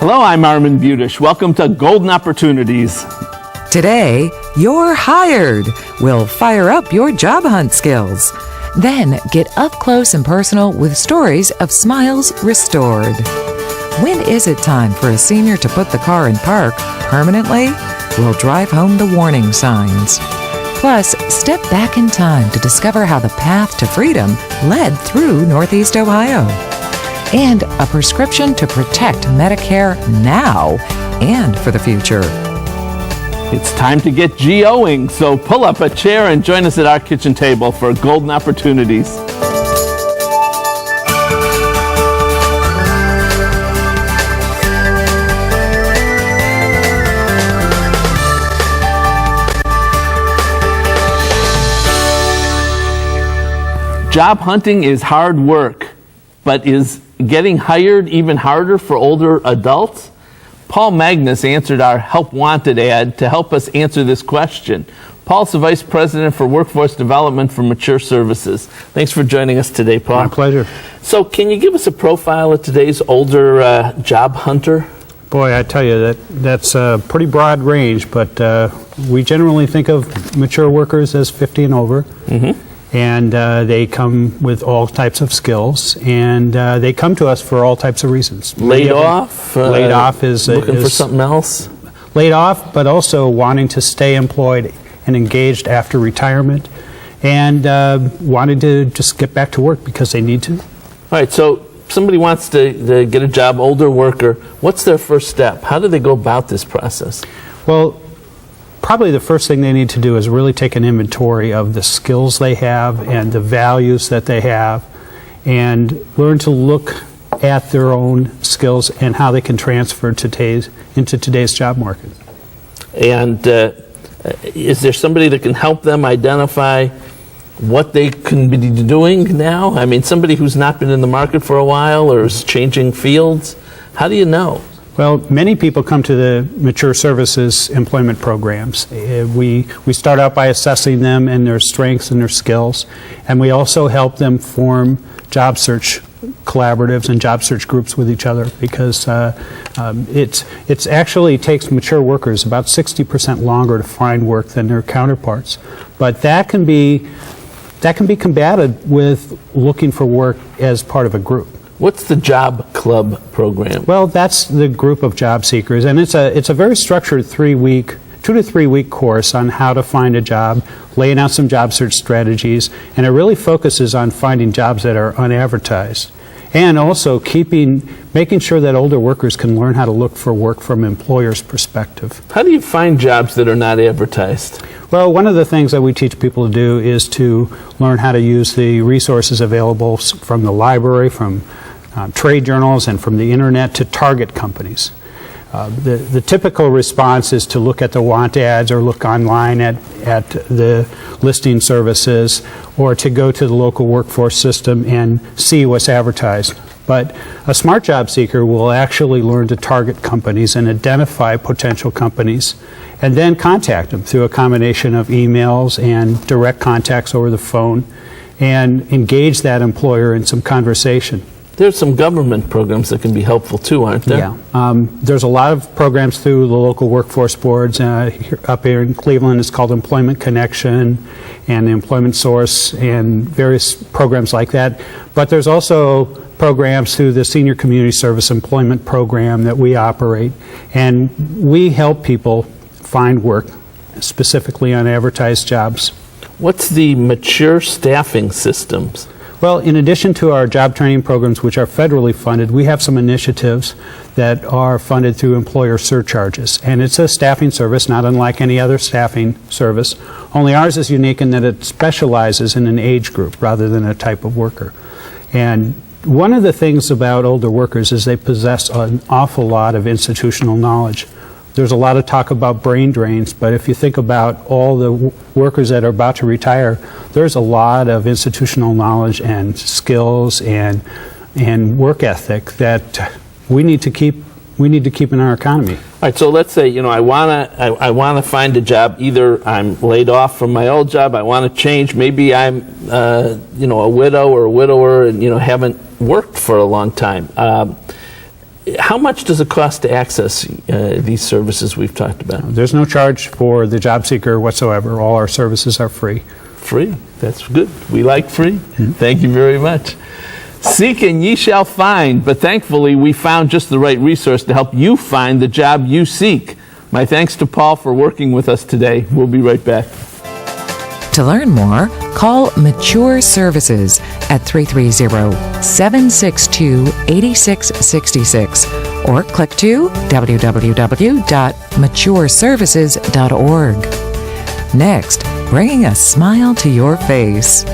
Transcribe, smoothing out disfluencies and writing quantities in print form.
Hello, I'm Armin Budish. Welcome to Golden Opportunities. Today, you're hired. We'll fire up your job hunt skills. Then get up close and personal with stories of smiles restored. When is it time for a senior to put the car in park permanently? We'll drive home the warning signs. Plus, step back in time to discover how the path to freedom led through Northeast Ohio. And a prescription to protect Medicare now and for the future. It's time to get GOing, so pull up a chair and join us at our kitchen table for Golden Opportunities. Job hunting is hard work, but is getting hired even harder for older adults? Paul Magnus answered our Help Wanted ad to help us answer this question. Paul's the Vice President for Workforce Development for Mature Services. Thanks for joining us today, Paul. My pleasure. So can you give us a profile of today's older job hunter? Boy, I tell you, that's a pretty broad range, but we generally think of mature workers as 50 and over. Mm-hmm. And they come with all types of skills, and they come to us for all types of reasons. Laid off? Laid off is looking for something else? Laid off, but also wanting to stay employed and engaged after retirement, and wanting to just get back to work because they need to. All right, so somebody wants to get a job, older worker. What's their first step? How do they go about this process? Well, probably the first thing they need to do is really take an inventory of the skills they have and the values that they have, and learn to look at their own skills and how they can transfer into today's job market. And is there somebody that can help them identify what they can be doing now? I mean, somebody who's not been in the market for a while or is changing fields, how do you know? Well, many people come to the Mature Services employment programs. We start out by assessing them and their strengths and their skills, and we also help them form job search collaboratives and job search groups with each other, because it's actually takes mature workers about 60% longer to find work than their counterparts. But that can be combated with looking for work as part of a group. What's the Job Club program? Well, that's the group of job seekers, and it's a very structured 2 to 3 week course on how to find a job, laying out some job search strategies, and it really focuses on finding jobs that are unadvertised, and also making sure that older workers can learn how to look for work from an employer's perspective. How do you find jobs that are not advertised? Well, one of the things that we teach people to do is to learn how to use the resources available from the library, from trade journals, and from the internet to target companies. The typical response is to look at the want ads or look online at the listing services, or to go to the local workforce system and see what's advertised. But a smart job seeker will actually learn to target companies and identify potential companies, and then contact them through a combination of emails and direct contacts over the phone, and engage that employer in some conversation. There's some government programs that can be helpful too, aren't there? Yeah. There's a lot of programs through the local workforce boards. Up here in Cleveland, it's called Employment Connection and the Employment Source and various programs like that. But there's also programs through the Senior Community Service Employment Program that we operate. And we help people find work, specifically on advertised jobs. What's the mature staffing systems? Well, in addition to our job training programs, which are federally funded, we have some initiatives that are funded through employer surcharges. And it's a staffing service, not unlike any other staffing service, only ours is unique in that it specializes in an age group rather than a type of worker. And one of the things about older workers is they possess an awful lot of institutional knowledge. There's a lot of talk about brain drains, but if you think about all the workers that are about to retire, there's a lot of institutional knowledge and skills and work ethic that we need to keep in our economy. All right, so let's say, I wanna find a job. Either I'm laid off from my old job, I want to change. Maybe I'm a widow or a widower and haven't worked for a long time. How much does it cost to access these services we've talked about? There's no charge for the job seeker whatsoever. All our services are free. Free. That's good. We like free. Thank you very much. Seek and ye shall find, but thankfully we found just the right resource to help you find the job you seek. My thanks to Paul for working with us today. We'll be right back. To learn more, call Mature Services at 330-762-8666 or click to www.matureservices.org. Next, bringing a smile to your face.